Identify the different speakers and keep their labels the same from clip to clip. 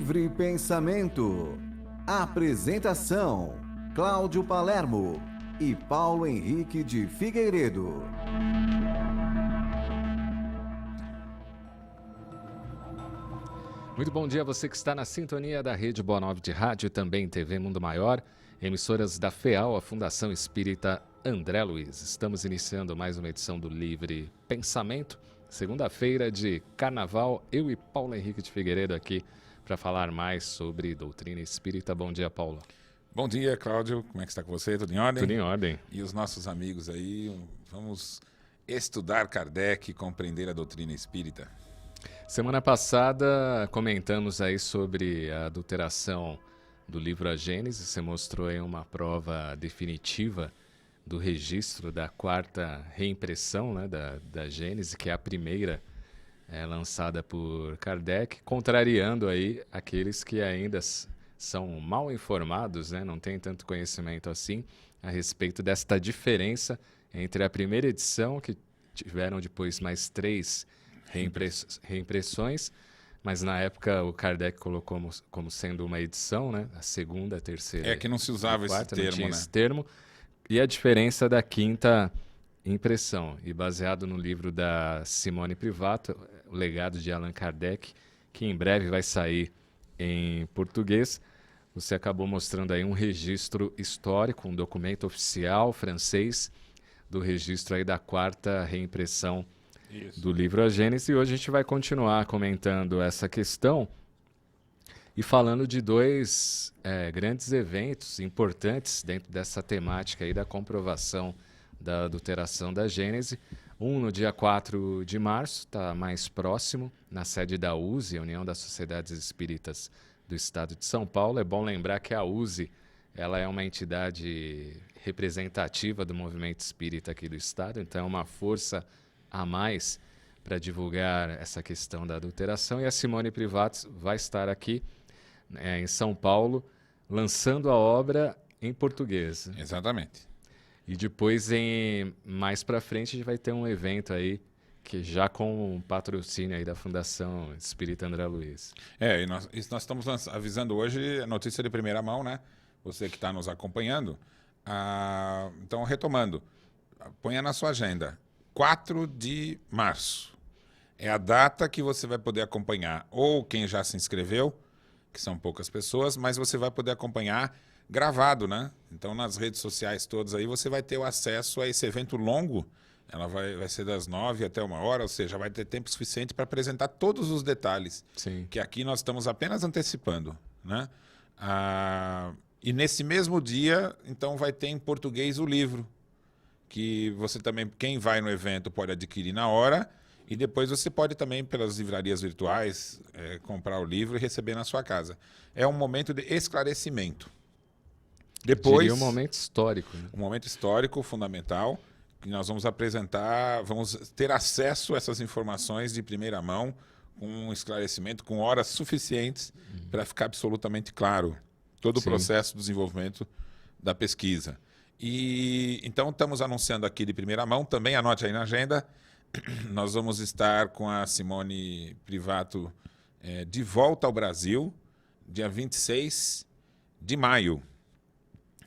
Speaker 1: Livre Pensamento. Apresentação: Cláudio Palermo e Paulo Henrique de Figueiredo.
Speaker 2: Muito bom dia a você que está na sintonia da Rede Boa Nova de Rádio e também TV Mundo Maior, emissoras da FEAL, a Fundação Espírita André Luiz. Estamos iniciando mais uma edição do Livre Pensamento, segunda-feira de Carnaval, eu e Paulo Henrique de Figueiredo aqui para falar mais sobre doutrina espírita. Bom dia, Paulo.
Speaker 3: Bom dia, Cláudio. Como é que está com você? Tudo em ordem?
Speaker 2: Tudo em ordem.
Speaker 3: E os nossos amigos aí, vamos estudar Kardec e compreender a doutrina espírita.
Speaker 2: Semana passada comentamos aí sobre a adulteração do livro A Gênese. Você mostrou aí uma prova definitiva do registro da quarta reimpressão, né, da Gênese, que é a primeira lançada por Kardec, contrariando aí aqueles que ainda são mal informados, né, não têm tanto conhecimento assim a respeito desta diferença entre a primeira edição, que tiveram depois mais 3 reimpressões, mas na época o Kardec colocou como sendo uma edição, né? A segunda, a terceira.
Speaker 3: É que não se usava
Speaker 2: quarta,
Speaker 3: esse termo,
Speaker 2: não tinha
Speaker 3: né?
Speaker 2: esse termo. E a diferença da quinta impressão. E baseado no livro da Simone Privato, O Legado de Allan Kardec, que em breve vai sair em português, você acabou mostrando aí um registro histórico, um documento oficial francês do registro aí da quarta reimpressão do livro A Gênese. E hoje a gente vai continuar comentando essa questão e falando de 2 grandes eventos importantes dentro dessa temática aí da comprovação da adulteração da Gênese. Um no dia 4 de março, está mais próximo, na sede da USE, a União das Sociedades Espíritas do Estado de São Paulo. É bom lembrar que a USE ela é uma entidade representativa do movimento espírita aqui do Estado, então é uma força a mais para divulgar essa questão da adulteração. E a Simone Privato vai estar aqui em São Paulo, lançando a obra em português.
Speaker 3: Exatamente.
Speaker 2: E depois, mais para frente, a gente vai ter um evento aí, que já com o patrocínio aí da Fundação Espírita André Luiz.
Speaker 3: E nós estamos avisando hoje a notícia de primeira mão, né? Você que está nos acompanhando. Então, retomando, ponha na sua agenda. 4 de março é a data que você vai poder acompanhar, ou quem já se inscreveu, que são poucas pessoas, mas você vai poder acompanhar gravado, né? Então, nas redes sociais todas aí, você vai ter o acesso a esse evento longo. Ela vai ser das 9 até 1h, ou seja, vai ter tempo suficiente para apresentar todos os detalhes.
Speaker 2: Sim.
Speaker 3: Que aqui nós estamos apenas antecipando, né? E nesse mesmo dia, então, vai ter em português o livro, que você também, quem vai no evento pode adquirir na hora, e depois você pode também, pelas livrarias virtuais, comprar o livro e receber na sua casa. É um momento de esclarecimento. Depois,
Speaker 2: diria um momento histórico. Né?
Speaker 3: Um momento histórico fundamental, que nós vamos apresentar, vamos ter acesso a essas informações de primeira mão, com um esclarecimento, com horas suficientes para ficar absolutamente claro todo o processo de desenvolvimento da pesquisa. E então estamos anunciando aqui de primeira mão, também anote aí na agenda, nós vamos estar com a Simone Privato de volta ao Brasil, dia 26 de maio.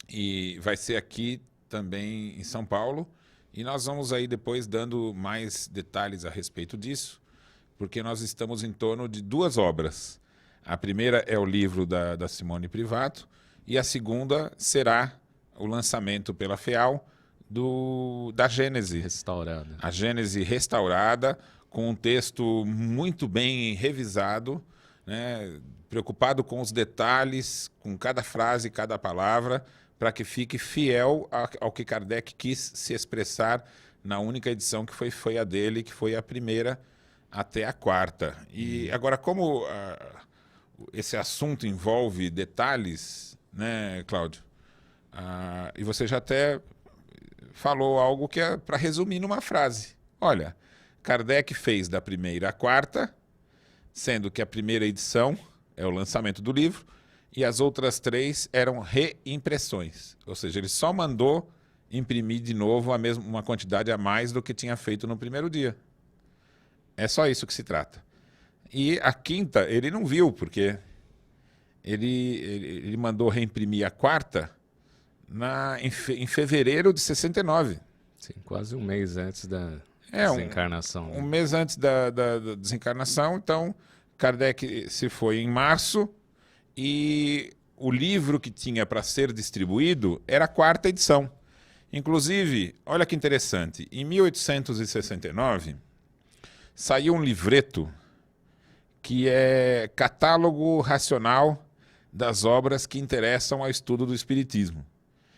Speaker 3: E vai ser aqui também em São Paulo, e nós vamos aí depois dando mais detalhes a respeito disso, porque nós estamos em torno de 2 obras. A primeira é o livro da Simone Privato, e a segunda será o lançamento pela FEAL da Gênese.
Speaker 2: Restaurada.
Speaker 3: A Gênese restaurada, com um texto muito bem revisado, né, preocupado com os detalhes, com cada frase, cada palavra, para que fique fiel ao que Kardec quis se expressar na única edição que foi a dele, que foi a primeira até a 4ª. E agora, como esse assunto envolve detalhes, né, Cláudio? E você já até falou algo que é para resumir numa frase. Olha, Kardec fez da primeira à 4ª, sendo que a primeira edição é o lançamento do livro e as outras 3 eram reimpressões. Ou seja, ele só mandou imprimir de novo uma quantidade a mais do que tinha feito no primeiro dia. É só isso que se trata. E a 5ª ele não viu, porque ele mandou reimprimir a quarta em fevereiro de 69.
Speaker 2: Sim, quase um mês antes da
Speaker 3: Um
Speaker 2: desencarnação.
Speaker 3: Um mês antes da desencarnação. Então, Kardec se foi em março e o livro que tinha para ser distribuído era a quarta edição. Inclusive, olha que interessante, em 1869 saiu um livreto que é Catálogo Racional das Obras que Interessam ao Estudo do Espiritismo.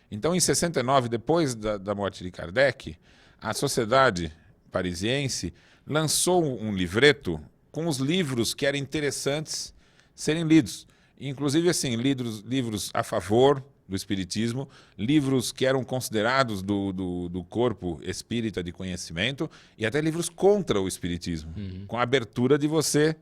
Speaker 3: Então, em 69, depois da morte de Kardec, a Sociedade Parisiense lançou um livreto com os livros que eram interessantes serem lidos. Inclusive, assim, livros a favor do Espiritismo, livros que eram considerados do corpo espírita de conhecimento e até livros contra o Espiritismo, com a abertura de você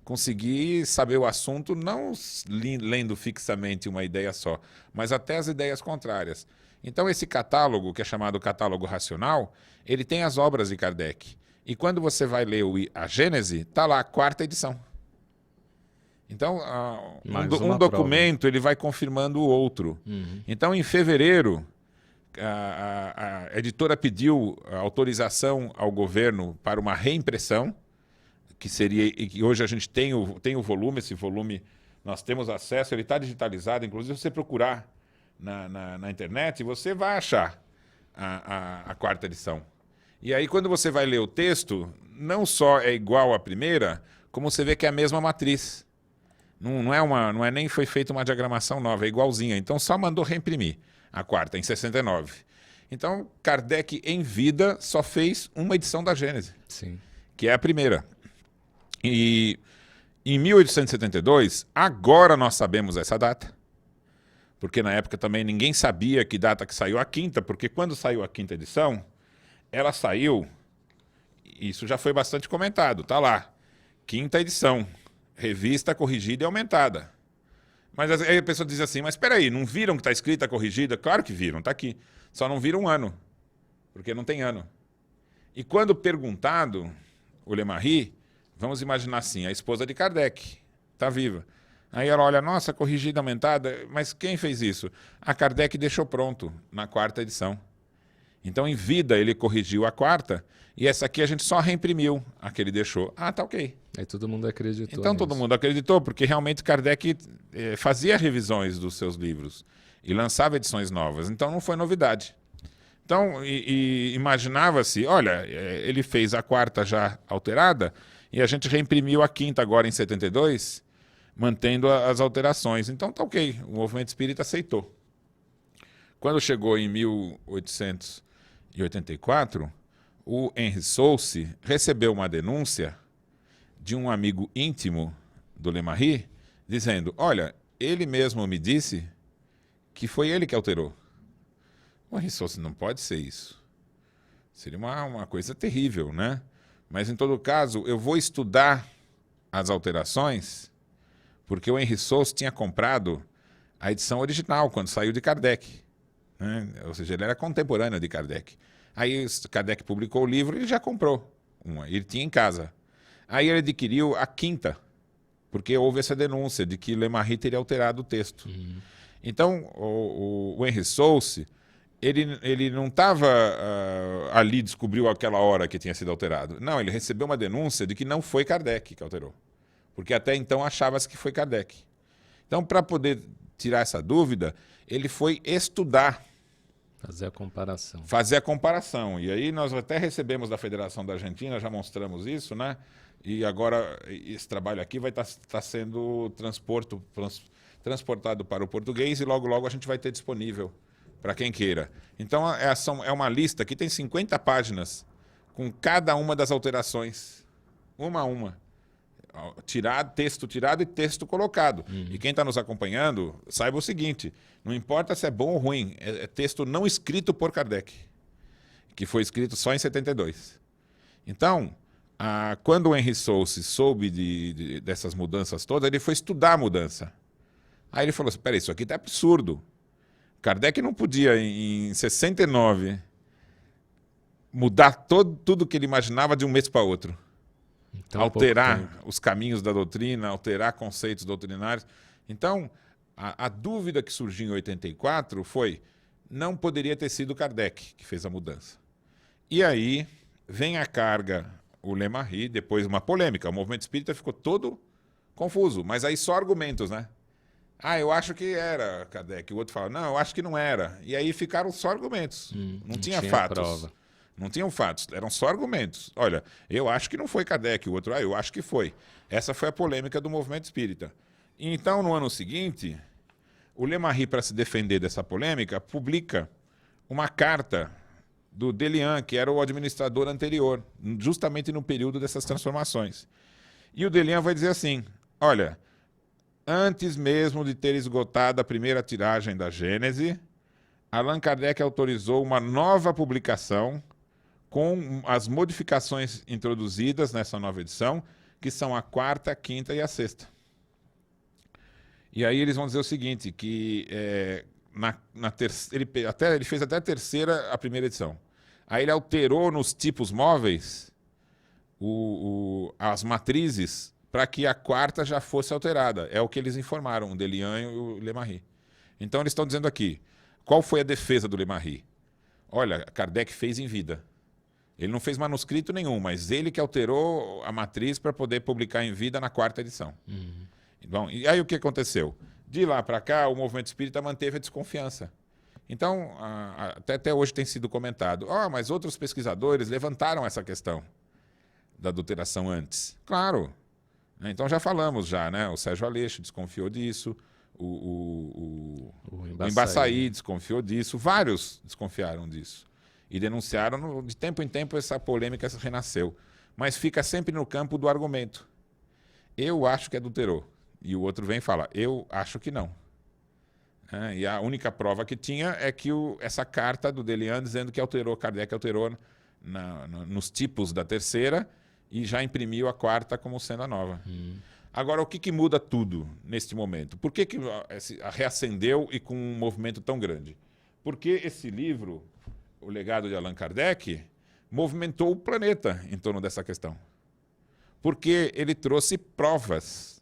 Speaker 3: conseguir saber o assunto, não lendo fixamente uma ideia só, mas até as ideias contrárias. Então, esse catálogo, que é chamado Catálogo Racional, ele tem as obras de Kardec. E quando você vai ler a Gênese, está lá a quarta edição. Então, um documento ele vai confirmando o outro. Então, em fevereiro, a editora pediu autorização ao governo para uma reimpressão, que hoje a gente tem o volume, esse volume nós temos acesso, ele está digitalizado, inclusive se você procurar na internet, você vai achar a quarta edição. E aí, quando você vai ler o texto, não só é igual à primeira, como você vê que é a mesma matriz. Não é nem foi feita uma diagramação nova, é igualzinha. Então, só mandou reimprimir a quarta, em 69. Então, Kardec, em vida, só fez uma edição da Gênese,
Speaker 2: Sim.
Speaker 3: que é a primeira. E em 1872, agora nós sabemos essa data, porque na época também ninguém sabia que data que saiu a quinta, porque quando saiu a quinta edição, ela saiu, isso já foi bastante comentado, tá lá, quinta edição, revista corrigida e aumentada. Mas aí a pessoa diz assim, mas espera aí, não viram que está escrita corrigida? Claro que viram, está aqui. Só não viram um ano, porque não tem ano. E quando perguntado, o Lemarie, vamos imaginar assim, a esposa de Kardec, está viva. Aí ela olha, nossa, corrigida, aumentada, mas quem fez isso? A Kardec deixou pronto na quarta edição. Então, em vida, ele corrigiu a quarta, e essa aqui a gente só reimprimiu a que ele deixou. Ah, tá ok.
Speaker 2: Aí todo mundo acreditou.
Speaker 3: Então, todo mundo acreditou, porque realmente Kardec fazia revisões dos seus livros e lançava edições novas. Então, não foi novidade. Então, imaginava-se, olha, ele fez a quarta já alterada, e a gente reimprimiu a quinta agora em 72, mantendo as alterações. Então, tá ok, o movimento espírita aceitou. Quando chegou em 1884, o Henri Soucy recebeu uma denúncia de um amigo íntimo do Lemarie, dizendo, olha, ele mesmo me disse que foi ele que alterou. O Henri Soucy não pode ser isso. Seria uma coisa terrível, né? Mas, em todo caso, eu vou estudar as alterações, porque o Henri Soucy tinha comprado a edição original, quando saiu de Kardec. Né? Ou seja, ele era contemporâneo de Kardec. Aí Kardec publicou o livro e ele já comprou uma. Ele tinha em casa. Aí ele adquiriu a quinta, porque houve essa denúncia de que Lemarie teria alterado o texto. Então, o Henri Soucy, ele não estava ali, descobriu aquela hora que tinha sido alterado. Não, ele recebeu uma denúncia de que não foi Kardec que alterou. Porque até então achava-se que foi Kardec. Então, para poder tirar essa dúvida, ele foi estudar.
Speaker 2: Fazer a comparação.
Speaker 3: Fazer a comparação. E aí nós até recebemos da Federação da Argentina, já mostramos isso, né? E agora esse trabalho aqui vai estar sendo transportado para o português e logo, logo a gente vai ter disponível para quem queira. Então, é uma lista que tem 50 páginas com cada uma das alterações, uma a uma. Texto tirado e texto colocado. E quem está nos acompanhando, saiba o seguinte, não importa se é bom ou ruim, é texto não escrito por Kardec, que foi escrito só em 72. Então, quando o Henri Soucy soube dessas mudanças todas, ele foi estudar a mudança. Aí ele falou assim, peraí, isso aqui está absurdo. Kardec não podia, em 69, mudar tudo que ele imaginava de um mês para outro.
Speaker 2: Então,
Speaker 3: Alterar os caminhos da doutrina, alterar conceitos doutrinários. Então, a dúvida que surgiu em 84 foi, não poderia ter sido Kardec que fez a mudança. E aí vem a carga, o Lemarie, depois uma polêmica. O movimento espírita ficou todo confuso, mas aí só argumentos, né? Ah, eu acho que era Kardec. O outro fala, não, eu acho que não era. E aí ficaram só argumentos. Não tinha fatos.
Speaker 2: Prova.
Speaker 3: Não tinham fatos, eram só argumentos. Olha, eu acho que não foi Kardec. O outro, eu acho que foi. Essa foi a polêmica do movimento espírita. Então, no ano seguinte, o Lemarie, para se defender dessa polêmica, publica uma carta do Delian, que era o administrador anterior, justamente no período dessas transformações. E o Delian vai dizer assim, olha, antes mesmo de ter esgotado a primeira tiragem da Gênese, Allan Kardec autorizou uma nova publicação com as modificações introduzidas nessa nova edição, que são a 4ª, a 5ª e a 6ª. E aí eles vão dizer o seguinte, que ele fez até a 3ª, a primeira edição. Aí ele alterou nos tipos móveis as matrizes para que a 4ª já fosse alterada. É o que eles informaram, o Delian e o Lemarie. Então eles estão dizendo aqui, qual foi a defesa do Lemarie? Olha, Kardec fez em vida. Ele não fez manuscrito nenhum, mas ele que alterou a matriz para poder publicar em vida na 4ª edição. Bom, e aí o que aconteceu? De lá para cá, o movimento espírita manteve a desconfiança. Então, até hoje tem sido comentado, mas outros pesquisadores levantaram essa questão da adulteração antes. Claro. Então já falamos, né? O Sérgio Aleixo desconfiou disso, o Embaçaí desconfiou disso, vários desconfiaram disso. E denunciaram, de tempo em tempo, essa polêmica renasceu. Mas fica sempre no campo do argumento. Eu acho que adulterou. E o outro vem e fala, eu acho que não. E a única prova que tinha é que essa carta do Delian dizendo que Kardec alterou nos tipos da 3ª e já imprimiu a 4ª como sendo a nova. Agora, o que muda tudo neste momento? Por que reacendeu e com um movimento tão grande? Porque esse livro, O Legado de Allan Kardec, movimentou o planeta em torno dessa questão. Porque ele trouxe provas.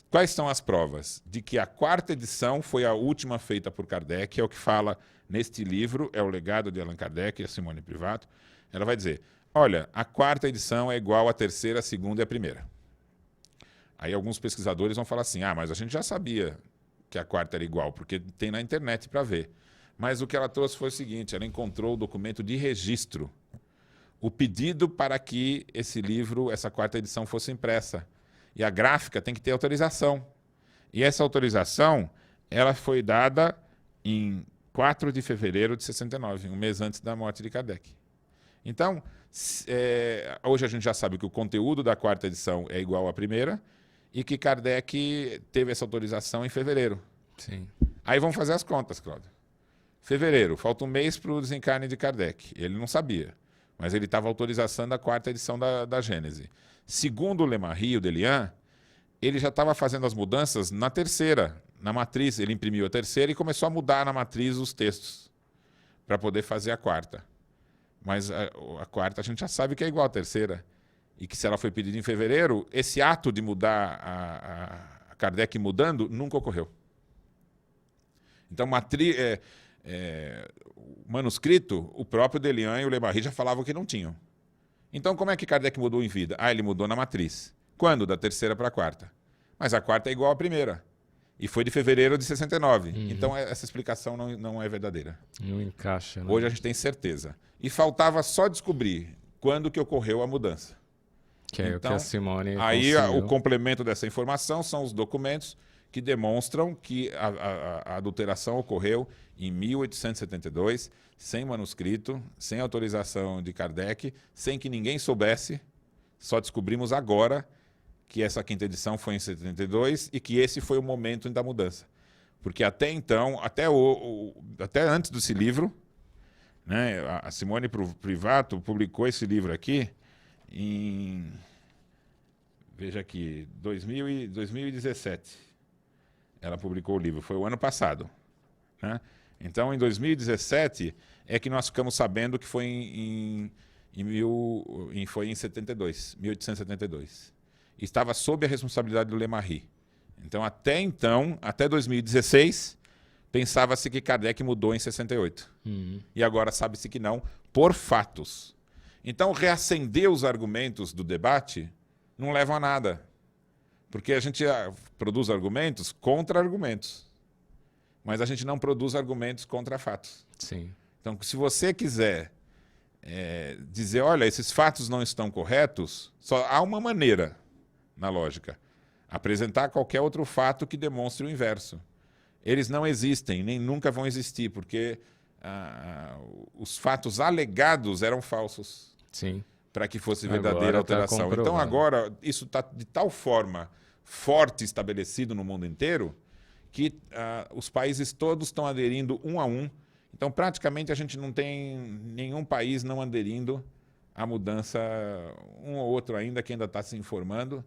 Speaker 3: Quais são as provas? De que a 4ª edição foi a última feita por Kardec, é o que fala neste livro, é O Legado de Allan Kardec, a Simone Privato. Ela vai dizer, olha, a 4ª edição é igual à 3ª, a 2ª e a 1ª. Aí alguns pesquisadores vão falar assim, mas a gente já sabia que a 4ª era igual, porque tem na internet para ver. Mas o que ela trouxe foi o seguinte, ela encontrou o documento de registro, o pedido para que esse livro, essa 4ª edição fosse impressa. E a gráfica tem que ter autorização. E essa autorização, ela foi dada em 4 de fevereiro de 69, um mês antes da morte de Kardec. Então, hoje a gente já sabe que o conteúdo da 4ª edição é igual à 1ª e que Kardec teve essa autorização em fevereiro.
Speaker 2: Sim.
Speaker 3: Aí vamos fazer as contas, Cláudio. Fevereiro, falta um mês para o desencarne de Kardec. Ele não sabia, mas ele estava autorizando a 4ª edição da Gênese. Segundo o Lemarie, o Delian, ele já estava fazendo as mudanças na 3ª, na matriz. Ele imprimiu a 3ª e começou a mudar na matriz os textos para poder fazer a 4ª. Mas a 4ª a gente já sabe que é igual à 3ª. E que se ela foi pedida em fevereiro, esse ato de mudar a Kardec mudando nunca ocorreu. Então, o manuscrito, o próprio Delian e o Lemarie já falavam que não tinham. Então, como é que Kardec mudou em vida? Ele mudou na matriz. Quando? Da 3ª para a 4ª. Mas a 4ª é igual à 1ª. E foi de fevereiro de 69. Então, essa explicação não é verdadeira.
Speaker 2: Não encaixa. Né?
Speaker 3: Hoje a gente tem certeza. E faltava só descobrir quando que ocorreu a mudança.
Speaker 2: Que é o que a Simone
Speaker 3: aí
Speaker 2: conseguiu.
Speaker 3: O complemento dessa informação são os documentos que demonstram que a adulteração ocorreu em 1872, sem manuscrito, sem autorização de Kardec, sem que ninguém soubesse. Só descobrimos agora que essa 5ª edição foi em 72 e que esse foi o momento da mudança. Porque até então, até antes desse livro, né, a Simone Privato publicou esse livro aqui em, veja aqui, 2017. Ela publicou o livro, foi o ano passado. Né? Então, em 2017, é que nós ficamos sabendo que foi foi em 72, 1872. Estava sob a responsabilidade do Lemarie. Então, até 2016, pensava-se que Kardec mudou em 68. E agora sabe-se que não, por fatos. Então, reacender os argumentos do debate não leva a nada. Porque a gente produz argumentos contra argumentos. Mas a gente não produz argumentos contra fatos.
Speaker 2: Sim.
Speaker 3: Então, se você quiser dizer, olha, esses fatos não estão corretos, só há uma maneira na lógica. Apresentar qualquer outro fato que demonstre o inverso. Eles não existem, nem nunca vão existir, porque os fatos alegados eram falsos.
Speaker 2: Sim.
Speaker 3: Para que fosse verdadeira alteração.
Speaker 2: Tá,
Speaker 3: então agora, isso está de tal forma forte estabelecido no mundo inteiro que os países todos estão aderindo um a um. Então, praticamente, a gente não tem nenhum país não aderindo à mudança, um ou outro ainda, que ainda está se informando,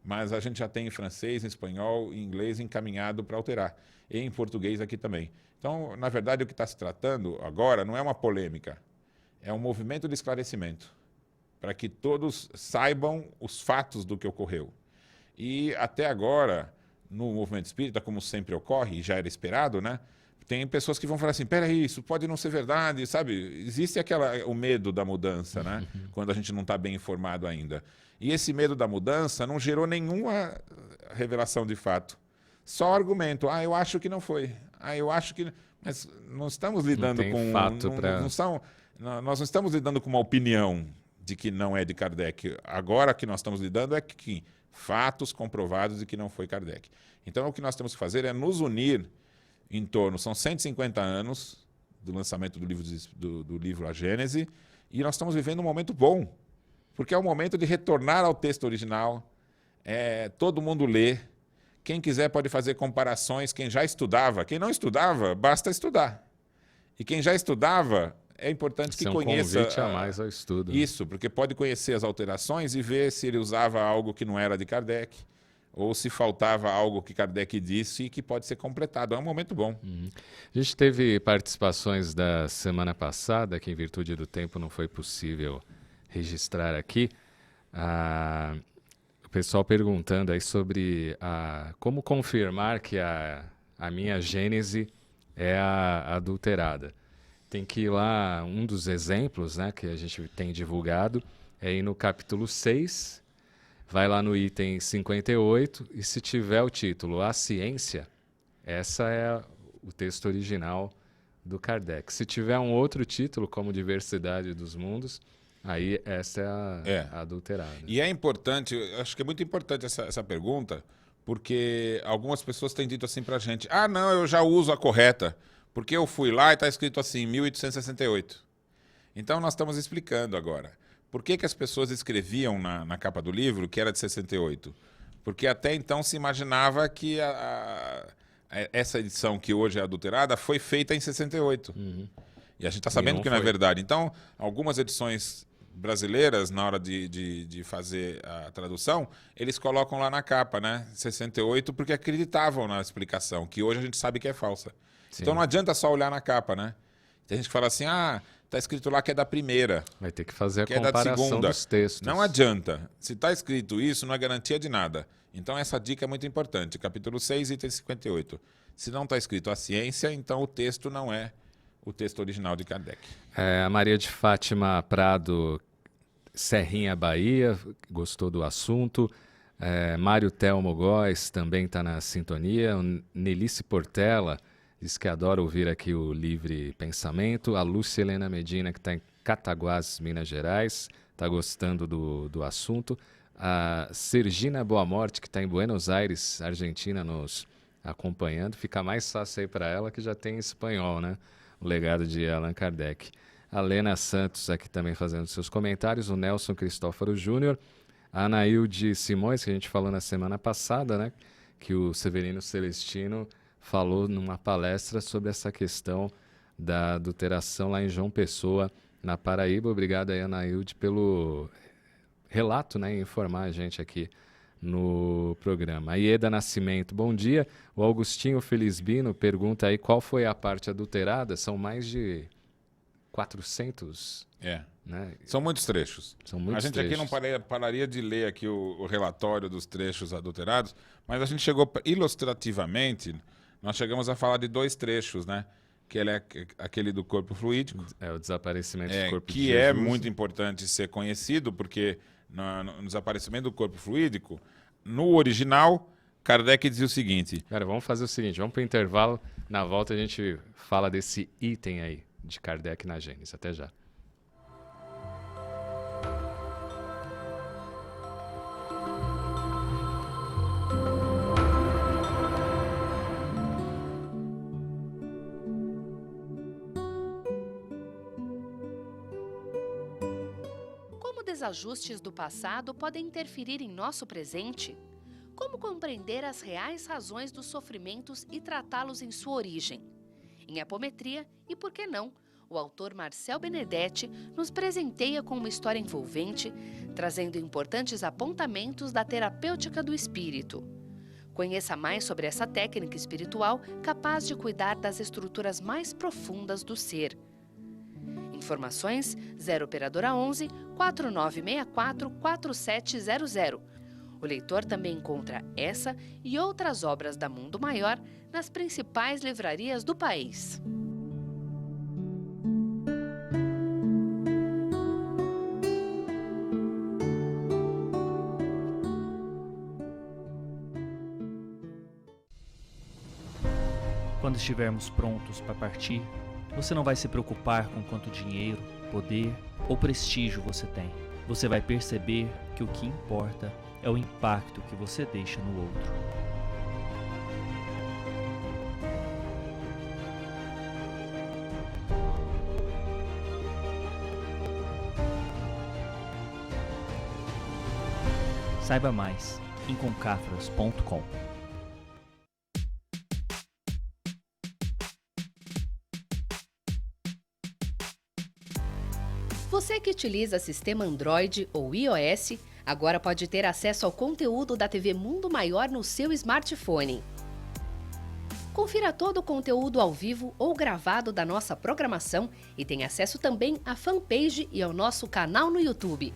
Speaker 3: mas a gente já tem em francês, em espanhol, em inglês encaminhado para alterar, e em português aqui também. Então, na verdade, o que está se tratando agora não é uma polêmica, é um movimento de esclarecimento, para que todos saibam os fatos do que ocorreu. E até agora, no movimento espírita, como sempre ocorre, e já era esperado, né? Tem pessoas que vão falar assim, peraí, isso pode não ser verdade, sabe? Existe o medo da mudança, né? Quando a gente não está bem informado ainda. E esse medo da mudança não gerou nenhuma revelação de fato. Só argumento, eu acho que não foi. Eu acho que... Mas não estamos lidando com...
Speaker 2: fato
Speaker 3: nós não estamos lidando com uma opinião de que não é de Kardec. Agora que nós estamos lidando é que fatos comprovados de que não foi Kardec. Então, o que nós temos que fazer é nos unir em torno, são 150 anos do lançamento do livro A Gênese, e nós estamos vivendo um momento bom, porque é o momento de retornar ao texto original, todo mundo lê, quem quiser pode fazer comparações, quem já estudava, quem não estudava, basta estudar. E quem já estudava, é importante que conheça...
Speaker 2: É um convite a mais ao estudo.
Speaker 3: Isso, porque pode conhecer as alterações e ver se ele usava algo que não era de Kardec, ou se faltava algo que Kardec disse e que pode ser completado. É um momento bom.
Speaker 2: A gente teve participações da semana passada, que em virtude do tempo não foi possível registrar aqui. O pessoal perguntando aí sobre como confirmar que a minha Gênese é a adulterada. Tem que ir lá, um dos exemplos, né, que a gente tem divulgado, é ir no capítulo 6, vai lá no item 58, e se tiver o título A Ciência, essa é o texto original do Kardec. Se tiver um outro título, como Diversidade dos Mundos, aí essa é a adulterada.
Speaker 3: E é importante, acho que é muito importante essa pergunta, porque algumas pessoas têm dito assim pra gente, não, eu já uso a correta, porque eu fui lá e está escrito assim, 1868. Então nós estamos explicando agora. Por que as pessoas escreviam na capa do livro que era de 68? Porque até então se imaginava que essa edição que hoje é adulterada foi feita em 68. E a gente está sabendo que não é verdade. Então, algumas edições brasileiras, na hora de fazer a tradução, eles colocam lá na capa, né? 68, porque acreditavam na explicação, que hoje a gente sabe que é falsa. Sim. Então não adianta só olhar na capa, né? Tem gente que fala assim, está escrito lá que é da primeira.
Speaker 2: Vai ter que fazer a comparação dos textos.
Speaker 3: Não adianta. Se está escrito isso, não é garantia de nada. Então essa dica é muito importante. Capítulo 6, item 58. Se não está escrito a ciência, então o texto não é o texto original de Kardec.
Speaker 2: A Maria de Fátima Prado, Serrinha, Bahia, gostou do assunto. Mário Telmo Góes também está na sintonia. Nelice Portela diz que adora ouvir aqui o Livre Pensamento. A Lúcia Helena Medina, que está em Cataguás, Minas Gerais, está gostando do assunto. A Sergina Boamorte, que está em Buenos Aires, Argentina, nos acompanhando. Fica mais fácil aí para ela, que já tem espanhol, né? O legado de Allan Kardec. A Lena Santos aqui também fazendo seus comentários. O Nelson Cristóforo Júnior. A Anaílde Simões, que a gente falou na semana passada, né? Que o Severino Celestino falou numa palestra sobre essa questão da adulteração lá em João Pessoa, na Paraíba. Obrigado aí, Anaílde, pelo relato, né, em informar a gente aqui no programa. A Ieda Nascimento, bom dia. O Augustinho Felizbino pergunta aí qual foi a parte adulterada. São mais de 400, né?
Speaker 3: São muitos trechos.
Speaker 2: São muitos
Speaker 3: a gente
Speaker 2: trechos.
Speaker 3: aqui não pararia de ler aqui o relatório dos trechos adulterados, mas a gente chegou, ilustrativamente, nós chegamos a falar de 2 trechos, né? Que ele é aquele do corpo fluídico.
Speaker 2: O desaparecimento do corpo de
Speaker 3: que
Speaker 2: Jesus.
Speaker 3: é muito importante ser conhecido, porque no desaparecimento do corpo fluídico, no original, Kardec dizia o seguinte...
Speaker 2: Cara, vamos fazer o seguinte, vamos para o intervalo, na volta a gente fala desse item aí de Kardec na Gênesis. Até já.
Speaker 4: Desajustes do passado podem interferir em nosso presente? Como compreender as reais razões dos sofrimentos e tratá-los em sua origem? Em Apometria, e por que não, o autor Marcel Benedetti nos presenteia com uma história envolvente, trazendo importantes apontamentos da terapêutica do espírito. Conheça mais sobre essa técnica espiritual capaz de cuidar das estruturas mais profundas do ser. Informações 0 Operadora 11 4964 4700. O leitor também encontra essa e outras obras da Mundo Maior nas principais livrarias do país.
Speaker 5: Quando estivermos prontos para partir, você não vai se preocupar com quanto dinheiro, poder ou prestígio você tem. Você vai perceber que o que importa é o impacto que você deixa no outro. Saiba mais em concafras.com.
Speaker 4: Você que utiliza sistema Android ou iOS, agora pode ter acesso ao conteúdo da TV Mundo Maior no seu smartphone. Confira todo o conteúdo ao vivo ou gravado da nossa programação e tem acesso também à fanpage e ao nosso canal no YouTube.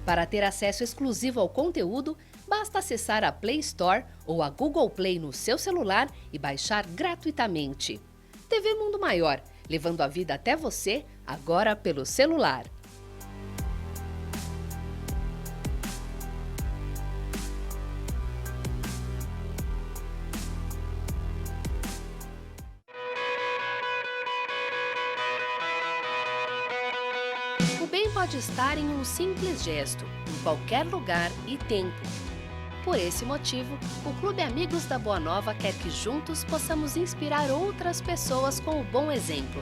Speaker 4: Para ter acesso exclusivo ao conteúdo, basta acessar a Play Store ou a Google Play no seu celular e baixar gratuitamente. TV Mundo Maior, levando a vida até você, agora pelo celular. O bem pode estar em um simples gesto, em qualquer lugar e tempo. Por esse motivo, o Clube Amigos da Boa Nova quer que juntos possamos inspirar outras pessoas com o bom exemplo.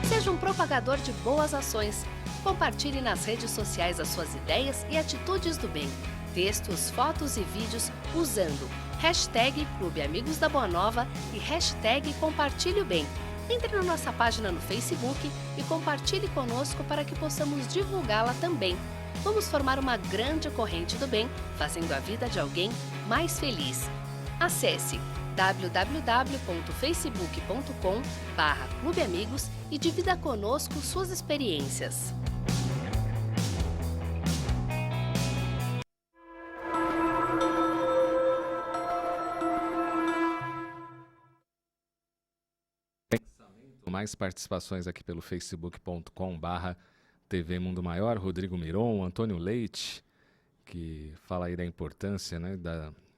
Speaker 4: Seja um propagador de boas ações. Compartilhe nas redes sociais as suas ideias e atitudes do bem. Textos, fotos e vídeos usando hashtag Clube Amigos da Boa Nova e hashtag Compartilhe o Bem. Entre na nossa página no Facebook e compartilhe conosco para que possamos divulgá-la também. Vamos formar uma grande corrente do bem, fazendo a vida de alguém mais feliz. Acesse www.facebook.com/clubeamigos e divida conosco suas experiências.
Speaker 2: Mais participações aqui pelo facebook.com/TV Mundo Maior. Rodrigo Miron, Antônio Leite, que fala aí da importância, né,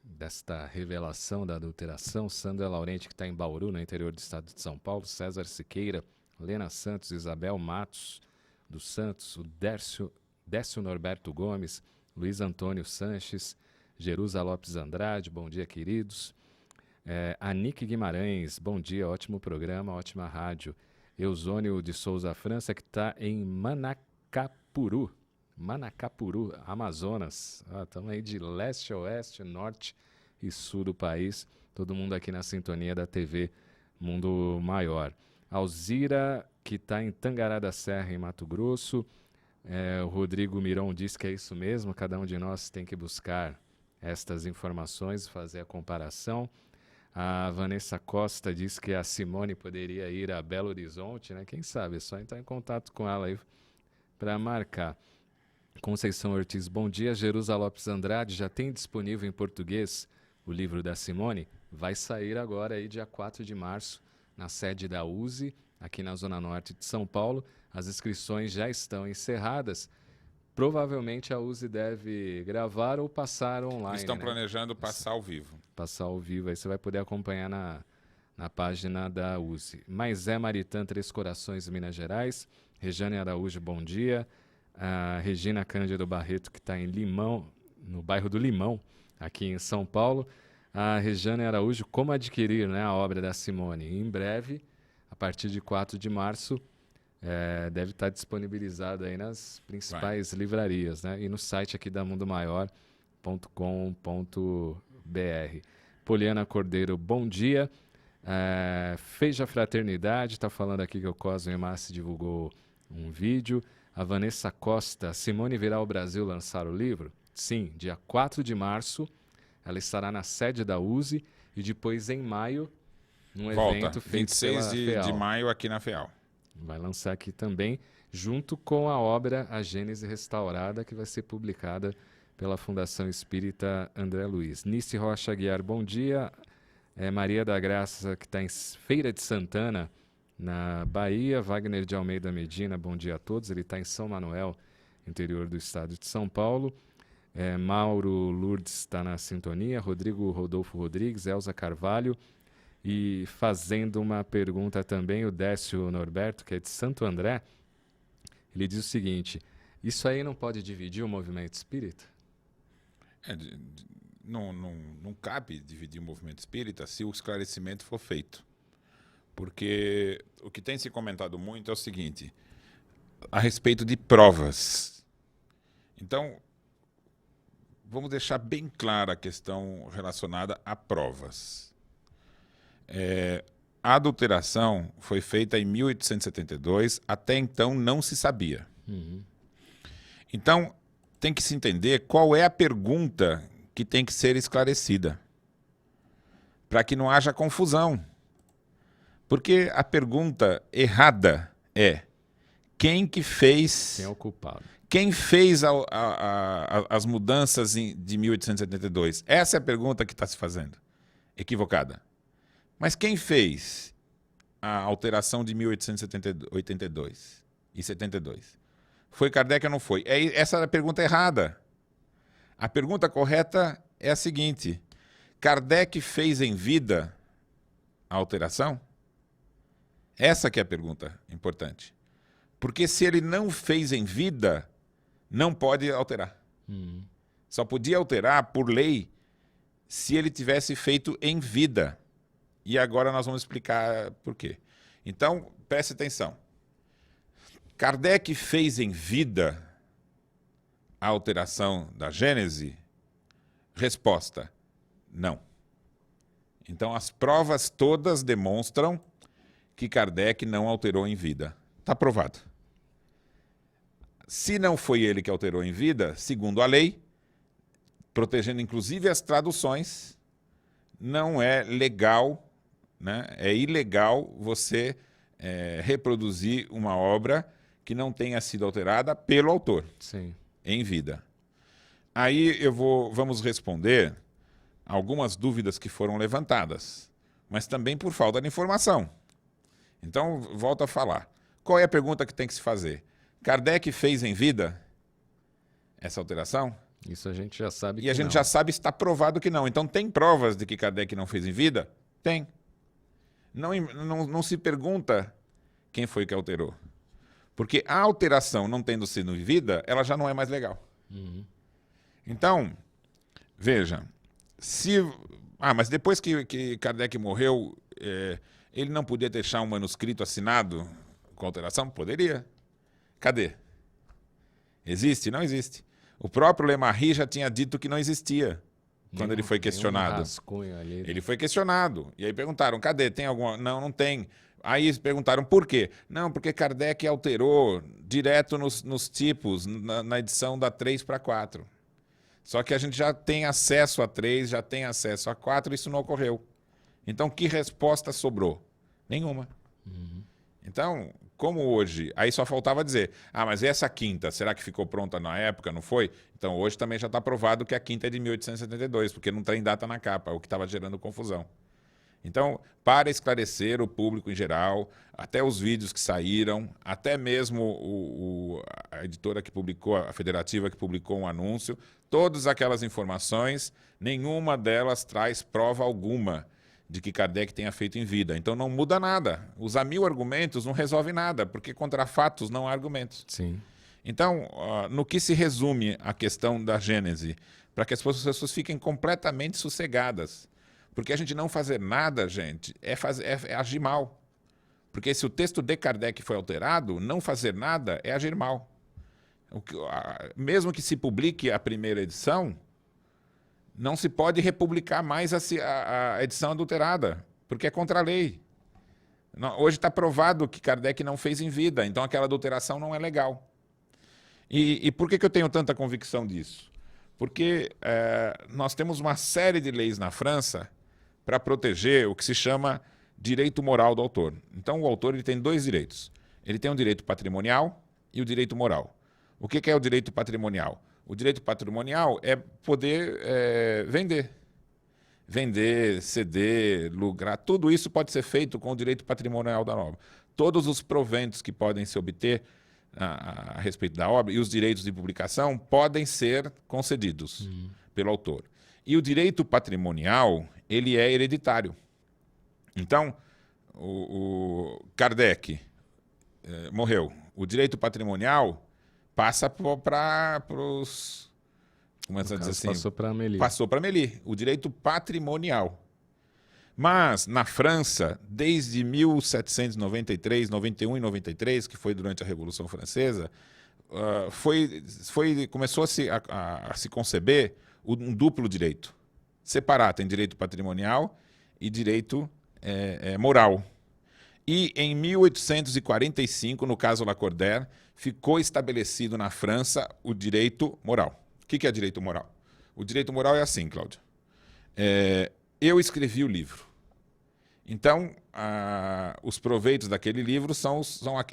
Speaker 2: desta revelação da adulteração. Sandra Laurenti, que está em Bauru, no interior do estado de São Paulo. César Siqueira, Lena Santos, Isabel Matos dos Santos, o Décio Norberto Gomes, Luiz Antônio Sanches, Jerusa Lopes Andrade, bom dia, queridos. Anique Guimarães, bom dia, ótimo programa, ótima rádio. Eusônio de Souza França, que está em Manacapuru, Amazonas. Estamos aí de leste a oeste, norte e sul do país. Todo mundo aqui na sintonia da TV Mundo Maior. Alzira, que está em Tangará da Serra, em Mato Grosso. O Rodrigo Miron diz que é isso mesmo, cada um de nós tem que buscar estas informações, fazer a comparação. A Vanessa Costa diz que a Simone poderia ir a Belo Horizonte, né? Quem sabe? É só entrar em contato com ela aí para marcar. Conceição Ortiz, bom dia. Jerusa Lopes Andrade, já tem disponível em português o livro da Simone? Vai sair agora aí, dia 4 de março, na sede da USE, aqui na Zona Norte de São Paulo. As inscrições já estão encerradas. Provavelmente a USE deve gravar ou passar online.
Speaker 3: Eles estão
Speaker 2: né?
Speaker 3: planejando passar ao vivo.
Speaker 2: Passar ao vivo, aí você vai poder acompanhar na página da USE. Maisé Maritã, Três Corações, Minas Gerais. Regiane Araújo, bom dia. A Regina Cândido Barreto, que está em Limão, no bairro do Limão, aqui em São Paulo. A Regiane Araújo, como adquirir, né, a obra da Simone? Em breve, a partir de 4 de março, deve estar disponibilizado aí nas principais livrarias, né? E no site aqui da mundomaior.com.br. Poliana Cordeiro, bom dia. Feija Fraternidade, está falando aqui que o Cosme Massi divulgou um vídeo. A Vanessa Costa, Simone virá ao Brasil lançar o livro? Sim, dia 4 de março, ela estará na sede da USE e depois em maio, num evento feito
Speaker 3: 26
Speaker 2: pela
Speaker 3: de
Speaker 2: FEAL.
Speaker 3: maio aqui na FEAL.
Speaker 2: Vai lançar aqui também, junto com a obra A Gênese Restaurada, que vai ser publicada pela Fundação Espírita André Luiz. Nice Rocha Aguiar, bom dia. Maria da Graça, que está em Feira de Santana, na Bahia. Wagner de Almeida Medina, bom dia a todos. Ele está em São Manuel, interior do estado de São Paulo. Mauro Lourdes está na sintonia. Rodrigo Rodolfo Rodrigues, Elza Carvalho. E fazendo uma pergunta também, o Décio Norberto, que é de Santo André, ele diz o seguinte: isso aí não pode dividir o movimento espírita?
Speaker 3: Não cabe dividir o movimento espírita se o esclarecimento for feito. Porque o que tem se comentado muito é o seguinte, a respeito de provas. Então, vamos deixar bem clara a questão relacionada a provas. A adulteração foi feita em 1872, até então não se sabia.
Speaker 2: Uhum.
Speaker 3: Então, tem que se entender qual é a pergunta que tem que ser esclarecida, para que não haja confusão. Porque a pergunta errada é: quem que fez...
Speaker 2: Quem é o culpado?
Speaker 3: Quem fez as mudanças de 1872? Essa é a pergunta que está se fazendo. Equivocada. Mas quem fez a alteração de 1882 e 72? Foi Kardec ou não foi? Essa é a pergunta errada. A pergunta correta é a seguinte: Kardec fez em vida a alteração? Essa que é a pergunta importante. Porque se ele não fez em vida, não pode alterar.
Speaker 2: Uhum.
Speaker 3: Só podia alterar, por lei, se ele tivesse feito em vida. E agora nós vamos explicar por quê. Então, preste atenção. Kardec fez em vida a alteração da Gênese? Resposta: não. Então, as provas todas demonstram que Kardec não alterou em vida. Está provado. Se não foi ele que alterou em vida, segundo a lei, protegendo inclusive as traduções, não é legal, né? É ilegal você reproduzir uma obra que não tenha sido alterada pelo autor.
Speaker 2: Sim.
Speaker 3: Em vida. Aí vamos responder algumas dúvidas que foram levantadas, mas também por falta de informação. Então, volto a falar. Qual é a pergunta que tem que se fazer? Kardec fez em vida essa alteração?
Speaker 2: Isso a gente já sabe.
Speaker 3: E a gente já sabe, está provado que não. Então, tem provas de que Kardec não fez em vida? Tem. Não se pergunta quem foi que alterou. Porque a alteração não tendo sido em vida, ela já não é mais legal.
Speaker 2: Uhum.
Speaker 3: Então, veja, mas depois que Kardec morreu, ele não podia deixar um manuscrito assinado com alteração? Poderia. Cadê? Existe? Não existe. O próprio Lemarri já tinha dito que não existia quando ele foi questionado.
Speaker 2: Ali.
Speaker 3: Ele foi questionado. E aí perguntaram, cadê? Tem alguma? Não, não tem. Aí perguntaram por quê? Não, porque Kardec alterou direto nos tipos, na edição da 3 para 4. Só que a gente já tem acesso a 3, já tem acesso a 4, isso não ocorreu. Então, que resposta sobrou? Nenhuma. Então, como hoje, aí só faltava dizer, mas essa quinta, será que ficou pronta na época, não foi? Então, hoje também já está provado que a quinta é de 1872, porque não tem data na capa, o que estava gerando confusão. Então, para esclarecer o público em geral, até os vídeos que saíram, até mesmo a editora que publicou, a federativa que publicou um anúncio, todas aquelas informações, nenhuma delas traz prova alguma de que Kardec tenha feito em vida. Então não muda nada. Usar 1000 argumentos não resolve nada, porque contra fatos não há argumentos.
Speaker 2: Sim.
Speaker 3: Então, no que se resume a questão da Gênese? Para que as pessoas fiquem completamente sossegadas. Porque a gente não fazer nada, gente, é agir mal. Porque se o texto de Kardec foi alterado, não fazer nada é agir mal. Mesmo que se publique a primeira edição, não se pode republicar mais a edição adulterada, porque é contra a lei. Hoje está provado que Kardec não fez em vida, então aquela adulteração não é legal. E por que eu tenho tanta convicção disso? Porque nós temos uma série de leis na França para proteger o que se chama direito moral do autor. Então, o autor ele tem 2 direitos. Ele tem um direito patrimonial e o direito moral. O que é o direito patrimonial? O direito patrimonial é poder vender. Vender, ceder, lucrar, tudo isso pode ser feito com o direito patrimonial da obra. Todos os proventos que podem se obter a respeito da obra e os direitos de publicação podem ser concedidos pelo autor. E o direito patrimonial, ele é hereditário. Então, o Kardec morreu. O direito patrimonial passa para os... Como é que dizer assim?
Speaker 2: Passou para Amélie.
Speaker 3: Passou para Amélie, o direito patrimonial. Mas, na França, desde 1793, 91 e 93, que foi durante a Revolução Francesa, começou a se conceber um duplo direito. Separar, tem direito patrimonial e direito moral. E em 1845, no caso Lacordaire, ficou estabelecido na França o direito moral. O que é direito moral? O direito moral é assim, Cláudio. Eu escrevi o livro. Então, os proveitos daquele livro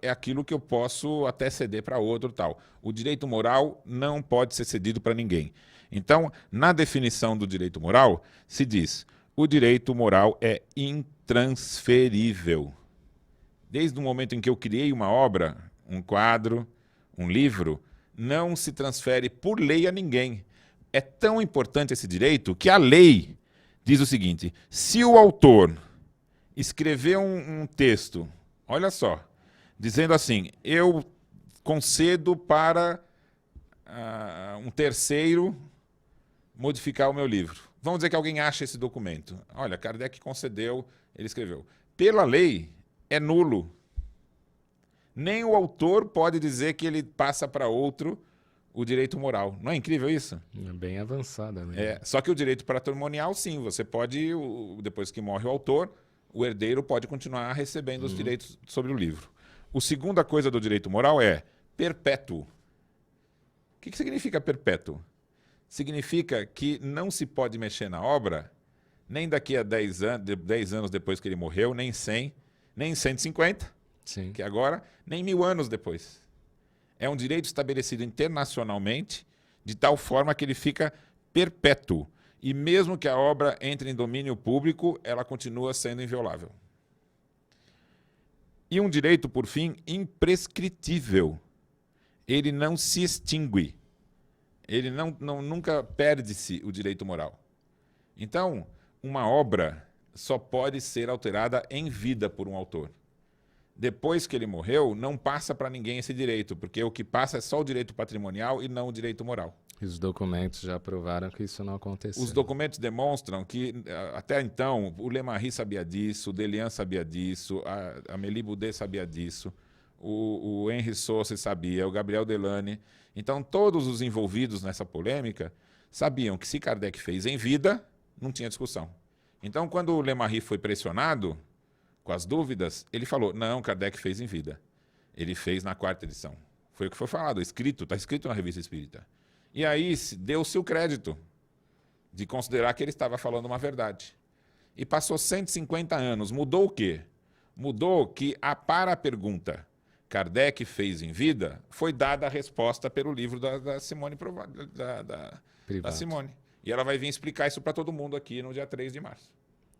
Speaker 3: é aquilo que eu posso até ceder para outro tal. O direito moral não pode ser cedido para ninguém. Então, na definição do direito moral, se diz: o direito moral é intransferível. Desde o momento em que eu criei uma obra, um quadro, um livro, não se transfere por lei a ninguém. É tão importante esse direito que a lei diz o seguinte: se o autor escreveu um texto, olha só, dizendo assim, eu concedo para um terceiro modificar o meu livro. Vamos dizer que alguém acha esse documento. Olha, Kardec concedeu, ele escreveu. Pela lei, é nulo. Nem o autor pode dizer que ele passa para outro o direito moral. Não é incrível isso?
Speaker 2: É bem avançada, né?
Speaker 3: Só que o direito patrimonial, sim, você pode, depois que morre o autor, o herdeiro pode continuar recebendo os direitos sobre o livro. A segunda coisa do direito moral é perpétuo. O que significa perpétuo? Significa que não se pode mexer na obra nem daqui a 10 anos depois que ele morreu, nem 100, nem 150,
Speaker 2: Sim.
Speaker 3: que agora, nem 1000 anos depois. É um direito estabelecido internacionalmente de tal forma que ele fica perpétuo. E mesmo que a obra entre em domínio público, ela continua sendo inviolável. E um direito, por fim, imprescritível. Ele não se extingue. Ele nunca perde-se o direito moral. Então, uma obra só pode ser alterada em vida por um autor. Depois que ele morreu, não passa para ninguém esse direito, porque o que passa é só o direito patrimonial e não o direito moral.
Speaker 2: E os documentos já provaram que isso não aconteceu.
Speaker 3: Os documentos demonstram que, até então, o Lemarie sabia disso, o Delian sabia disso, a Amélie Boudet sabia disso, o Henri Sauce sabia, o Gabriel Delane. Então, todos os envolvidos nessa polêmica sabiam que se Kardec fez em vida, não tinha discussão. Então, quando o Lemarie foi pressionado com as dúvidas, ele falou, não, Kardec fez em vida. Ele fez na 4ª edição. Foi o que foi falado, está escrito na Revista Espírita. E aí deu-se o crédito de considerar que ele estava falando uma verdade. e passou 150 anos. Mudou o quê? Mudou que, para a pergunta Kardec fez em vida, foi dada a resposta pelo livro da Simone da Simone. E ela vai vir explicar isso para todo mundo aqui no dia 3 de março.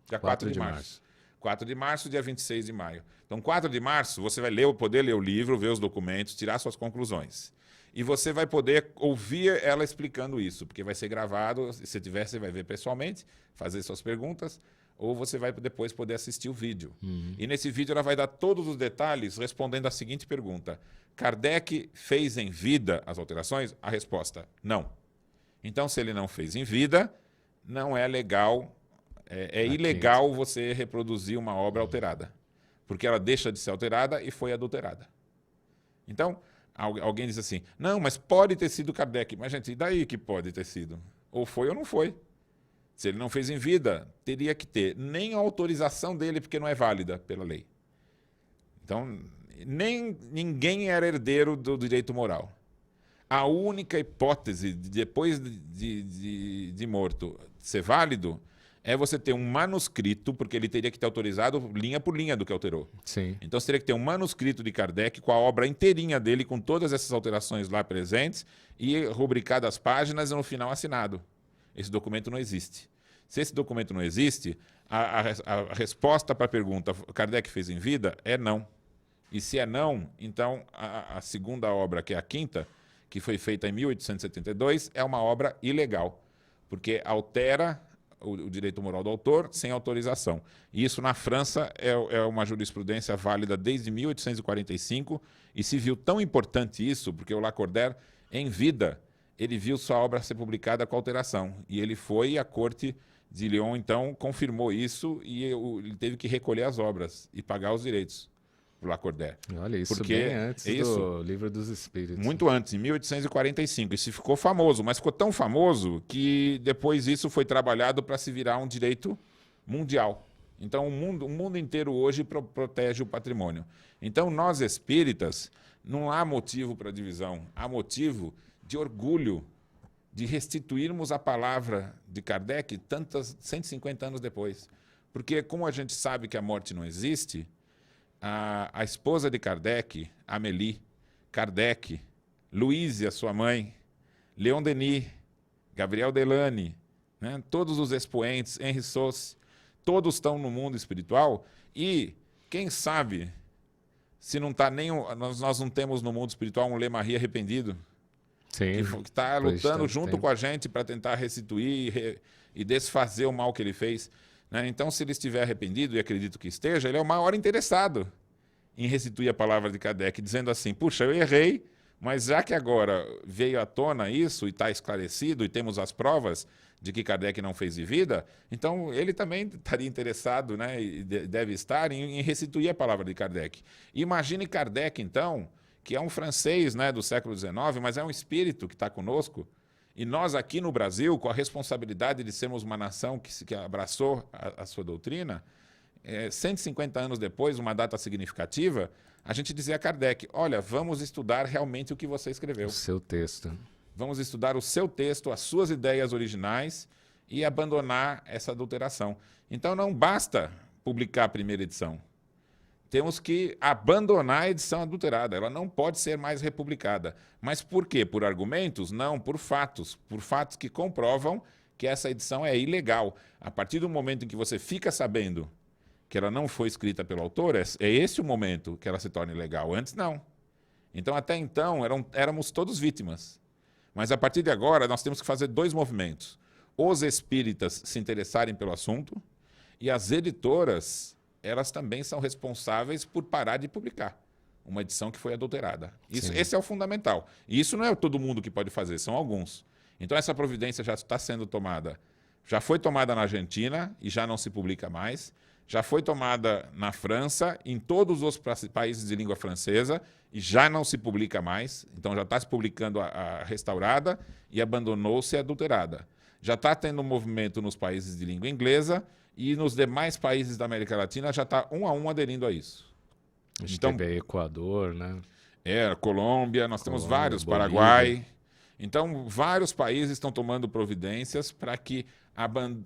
Speaker 3: Dia 4 de março. 4 de março, dia 26 de maio. Então, 4 de março, você vai poder ler o livro, ver os documentos, tirar suas conclusões. E você vai poder ouvir ela explicando isso, porque vai ser gravado, se tiver, você vai ver pessoalmente, fazer suas perguntas, ou você vai depois poder assistir o vídeo. E nesse vídeo ela vai dar todos os detalhes respondendo a seguinte pergunta. Kardec fez em vida as alterações? A resposta, não. Então, se ele não fez em vida, não é legal, é ilegal você reproduzir uma obra alterada. Porque ela deixa de ser alterada e foi adulterada. Então, alguém diz assim, não, mas pode ter sido Kardec. Mas, gente, e daí que pode ter sido? Ou foi ou não foi. Se ele não fez em vida, teria que ter nem a autorização dele, porque não é válida pela lei. Então, ninguém era herdeiro do direito moral. A única hipótese, depois de morto, ser válido, é você ter um manuscrito, porque ele teria que ter autorizado linha por linha do que alterou.
Speaker 2: Sim.
Speaker 3: Então, você teria que ter um manuscrito de Kardec com a obra inteirinha dele, com todas essas alterações lá presentes, e rubricado as páginas e no final assinado. Esse documento não existe. Se esse documento não existe, a resposta para a pergunta Kardec fez em vida é não. E se é não, então a segunda obra, que é a quinta, que foi feita em 1872, é uma obra ilegal, porque altera o direito moral do autor sem autorização. E isso na França é uma jurisprudência válida desde 1845, e se viu tão importante isso, porque o Lacordaire, em vida, ele viu sua obra ser publicada com alteração. E ele foi, e a corte de Lyon, então, confirmou isso, e ele teve que recolher as obras e pagar os direitos para o Lacordaire.
Speaker 2: Olha, isso
Speaker 3: porque
Speaker 2: bem antes do Livro dos Espíritos.
Speaker 3: Muito antes, em 1845. Isso ficou famoso, mas ficou tão famoso que depois isso foi trabalhado para se virar um direito mundial. Então, o mundo inteiro hoje protege o patrimônio. Então, nós espíritas, não há motivo para divisão, há motivo de orgulho de restituirmos a palavra de Kardec 150 anos depois. Porque, como a gente sabe que a morte não existe, a esposa de Kardec, Amélie, Kardec, Louise, a sua mãe, Leon Denis, Gabriel Delany, né, todos os expoentes, Henri Sauce, todos estão no mundo espiritual e, quem sabe, se não está nem nós não temos no mundo espiritual um Lemarie arrependido,
Speaker 2: Sim,
Speaker 3: que está lutando junto com a gente para tentar restituir e desfazer o mal que ele fez. Né? Então, se ele estiver arrependido, e acredito que esteja, ele é o maior interessado em restituir a palavra de Kardec, dizendo assim, puxa, eu errei, mas já que agora veio à tona isso e está esclarecido e temos as provas de que Kardec não fez de vida, então ele também estaria interessado, né, e deve estar em restituir a palavra de Kardec. Imagine Kardec, então, que é um francês, né, do século XIX, mas é um espírito que está conosco, e nós aqui no Brasil, com a responsabilidade de sermos uma nação que abraçou a sua doutrina, 150 anos depois, uma data significativa, a gente dizia a Kardec, olha, vamos estudar realmente o que você escreveu.
Speaker 2: O seu texto.
Speaker 3: Vamos estudar o seu texto, as suas ideias originais e abandonar essa adulteração. Então não basta publicar a primeira edição. Temos que abandonar a edição adulterada. Ela não pode ser mais republicada. Mas por quê? Por argumentos? Não, por fatos. Por fatos que comprovam que essa edição é ilegal. A partir do momento em que você fica sabendo que ela não foi escrita pelo autor, é esse o momento que ela se torna ilegal. Antes, não. Então, até então, éramos todos vítimas. Mas, a partir de agora, nós temos que fazer dois movimentos. Os espíritas se interessarem pelo assunto e as editoras, elas também são responsáveis por parar de publicar uma edição que foi adulterada. Esse é o fundamental. E isso não é todo mundo que pode fazer, são alguns. Então, essa providência já está sendo tomada. Já foi tomada na Argentina e já não se publica mais. Já foi tomada na França, em todos os países de língua francesa, e já não se publica mais. Então, já está se publicando a restaurada e abandonou-se a adulterada. Já está tendo um movimento nos países de língua inglesa e nos demais países da América Latina já está um a um aderindo a isso.
Speaker 2: A gente teve Equador, né?
Speaker 3: Colômbia, nós temos vários,
Speaker 2: Bolívia.
Speaker 3: Paraguai. Então, vários países estão tomando providências para que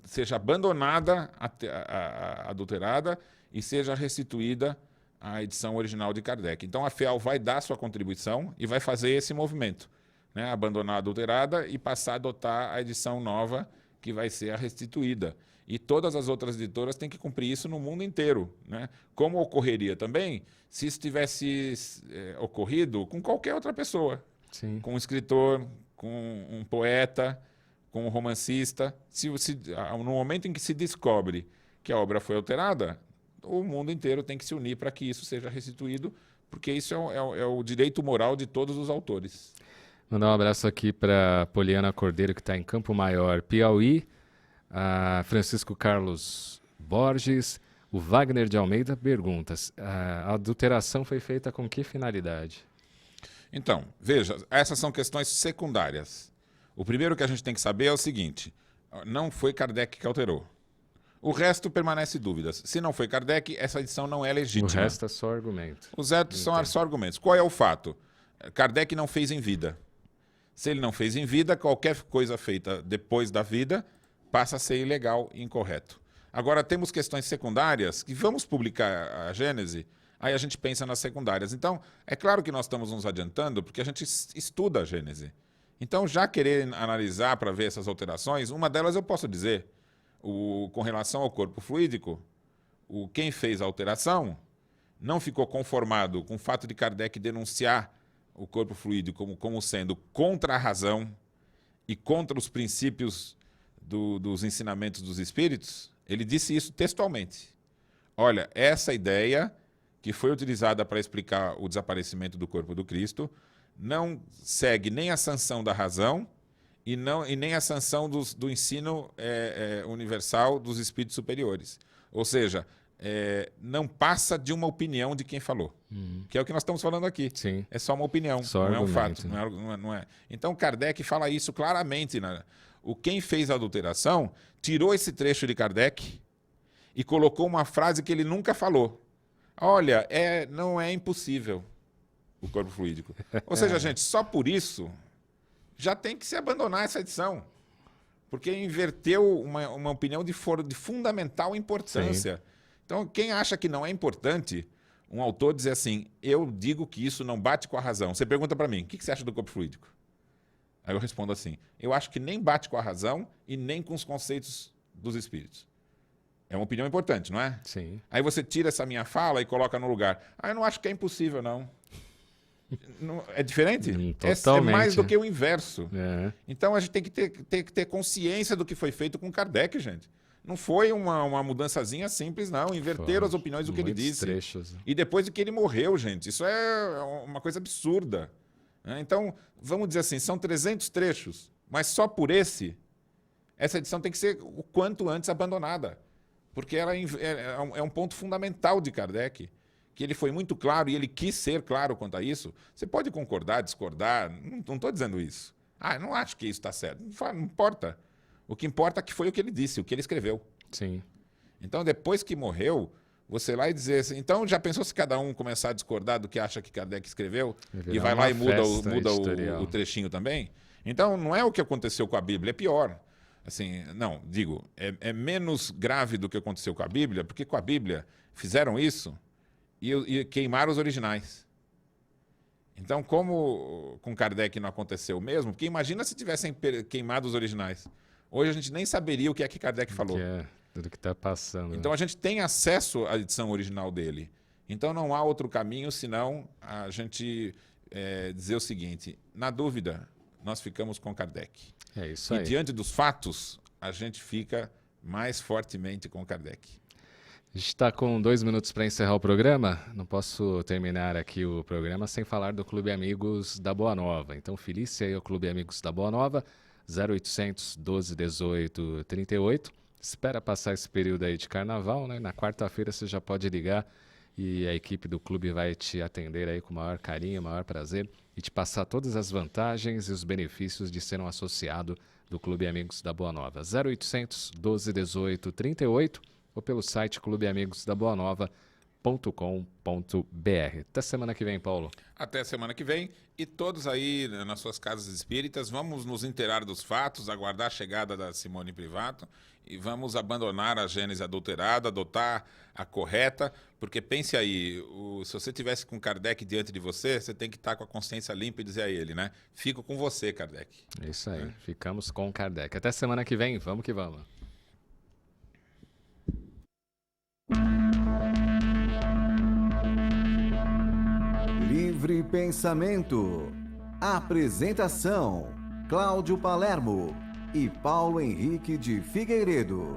Speaker 3: seja abandonada a adulterada e seja restituída a edição original de Kardec. Então, a FEAL vai dar sua contribuição e vai fazer esse movimento, né? Abandonar a adulterada e passar a adotar a edição nova, que vai ser a restituída. E todas as outras editoras têm que cumprir isso no mundo inteiro, né? Como ocorreria também se isso tivesse ocorrido com qualquer outra pessoa.
Speaker 2: Sim.
Speaker 3: Com um escritor, com um poeta, com um romancista. No momento em que se descobre que a obra foi alterada, o mundo inteiro tem que se unir para que isso seja restituído, porque isso é o direito moral de todos os autores.
Speaker 2: Mandar um abraço aqui para Poliana Cordeiro, que está em Campo Maior, Piauí, a Francisco Carlos Borges, o Wagner de Almeida pergunta: a adulteração foi feita com que finalidade?
Speaker 3: Então, veja, essas são questões secundárias. O primeiro que a gente tem que saber é o seguinte: não foi Kardec que alterou. O resto permanece dúvidas. Se não foi Kardec, essa edição não é legítima.
Speaker 2: O resto é só argumento.
Speaker 3: Os restos são só argumentos. Qual é o fato? Kardec não fez em vida. Se ele não fez em vida, qualquer coisa feita depois da vida passa a ser ilegal e incorreto. Agora, temos questões secundárias que vamos publicar a Gênese, aí a gente pensa nas secundárias. Então, é claro que nós estamos nos adiantando porque a gente estuda a Gênese. Então, já querer analisar para ver essas alterações, uma delas eu posso dizer, com relação ao corpo fluídico, quem fez a alteração não ficou conformado com o fato de Kardec denunciar o corpo fluídico como sendo contra a razão e contra os princípios dos ensinamentos dos espíritos. Ele disse isso textualmente. Olha, essa ideia que foi utilizada para explicar o desaparecimento do corpo do Cristo não segue nem a sanção da razão e nem a sanção do ensino universal dos espíritos superiores. Ou seja, não passa de uma opinião de quem falou, que é o que nós estamos falando aqui.
Speaker 2: Sim.
Speaker 3: É só uma opinião,
Speaker 2: só
Speaker 3: não
Speaker 2: argumento,
Speaker 3: é um fato.
Speaker 2: né?
Speaker 3: Não é. Então, Kardec fala isso claramente. Né? Quem fez a adulteração tirou esse trecho de Kardec e colocou uma frase que ele nunca falou. Olha, não é impossível o corpo fluídico. Ou seja, gente, só por isso já tem que se abandonar essa edição. Porque inverteu uma opinião de fundamental importância. Sim. Então, quem acha que não é importante, um autor dizer assim, eu digo que isso não bate com a razão. Você pergunta para mim, o que você acha do corpo fluídico? Aí eu respondo assim, eu acho que nem bate com a razão e nem com os conceitos dos espíritos. É uma opinião importante, não é?
Speaker 2: Sim.
Speaker 3: Aí você tira essa minha fala e coloca no lugar. Eu não acho que é impossível, não. É diferente?
Speaker 2: Totalmente.
Speaker 3: É mais do que o inverso.
Speaker 2: É.
Speaker 3: Então a gente tem que ter consciência do que foi feito com Kardec, gente. Não foi uma mudançazinha simples, não. Inverteram as opiniões do que ele disse.
Speaker 2: Trechos.
Speaker 3: E depois de que ele morreu, gente. Isso é uma coisa absurda. Então, vamos dizer assim, são 300 trechos, mas só por essa edição tem que ser o quanto antes abandonada. Porque ela é um ponto fundamental de Kardec, que ele foi muito claro e ele quis ser claro quanto a isso. Você pode concordar, discordar, não estou dizendo isso. Eu não acho que isso está certo. Não importa. O que importa é que foi o que ele disse, o que ele escreveu.
Speaker 2: Sim.
Speaker 3: Então, depois que morreu, você lá e dizer assim, então já pensou se cada um começar a discordar do que acha que Kardec escreveu e vai lá e muda o trechinho também? Então, não é o que aconteceu com a Bíblia, é pior. Assim, não, digo, é menos grave do que aconteceu com a Bíblia, porque com a Bíblia fizeram isso e queimaram os originais. Então, como com Kardec não aconteceu o mesmo, porque imagina se tivessem queimado os originais. Hoje a gente nem saberia o que é que Kardec falou.
Speaker 2: Tudo que está passando.
Speaker 3: Então a gente tem acesso à edição original dele. Então não há outro caminho senão a gente dizer o seguinte, na dúvida, nós ficamos com Kardec.
Speaker 2: É isso aí.
Speaker 3: E diante dos fatos, a gente fica mais fortemente com Kardec.
Speaker 2: A gente está com 2 minutos para encerrar o programa. Não posso terminar aqui o programa sem falar do Clube Amigos da Boa Nova. Então, Felícia aí, o Clube Amigos da Boa Nova, 0800 12 18 38. Espera passar esse período aí de carnaval, né? Na quarta-feira você já pode ligar e a equipe do clube vai te atender aí com o maior carinho, o maior prazer e te passar todas as vantagens e os benefícios de ser um associado do Clube Amigos da Boa Nova. 0800 12 18 38 ou pelo site clubeamigosdaboanova.com.br. Até semana que vem, Paulo.
Speaker 3: Até semana que vem. E todos aí nas suas casas espíritas, vamos nos inteirar dos fatos, aguardar a chegada da Simone Privato e vamos abandonar a gênese adulterada, adotar a correta, porque pense aí, se você tivesse com Kardec diante de você, você tem que estar com a consciência limpa e dizer a ele, né? Fico com você, Kardec.
Speaker 2: É isso aí, ficamos com Kardec. Até semana que vem, vamos que vamos.
Speaker 1: Livre Pensamento. Apresentação: Cláudio Palermo e Paulo Henrique de Figueiredo.